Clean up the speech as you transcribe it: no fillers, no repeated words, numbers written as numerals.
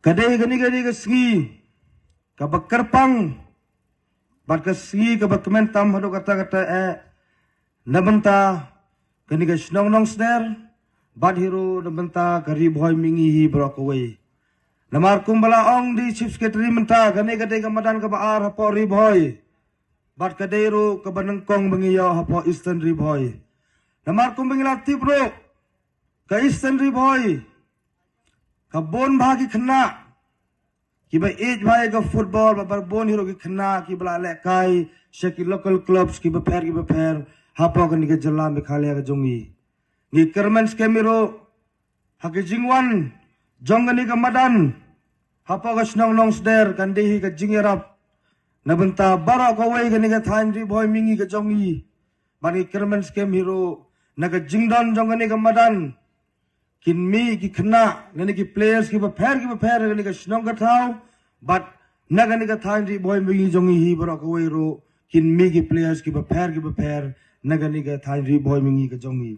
Kadai gani ke sengi, ke bekerpang, bat ke sengi ke berkementam hadu kata nabenta gani ke senong sner, bat hero nabenta ke riboy mingi brokaway. Namar kumbala ong di chief secretary menta gani kadai ke madan ke baar hapo riboy, bat kadai ro ke benengkong bengiyo hapo eastern riboy. Namar kumbala tipro ke eastern riboy. Kabon bahagi kena, kiba age bahagi ke football, babar bon hero ki kena, kiba lekai, shaki local clubs, kiba pair, hapa kan ke jalan bekhalia ke jongi. Ni kerman skemiro, haki jingwan, jongan ke madan, hapa ke senong sder, kan dehi ke jingirap, nabenta barak kawai kan ke time riboy mingi ke jongi, bani kerman skemiro, naga jingdan jongan ke madan. Kin mi ki kena nani ki players ki prepare nani ka snong ka thau but nagani ka thain ri boy mi jongi hi bro ko wei ro kin mi ki players ki prepare nagani ka thain ri boy mi ka jongi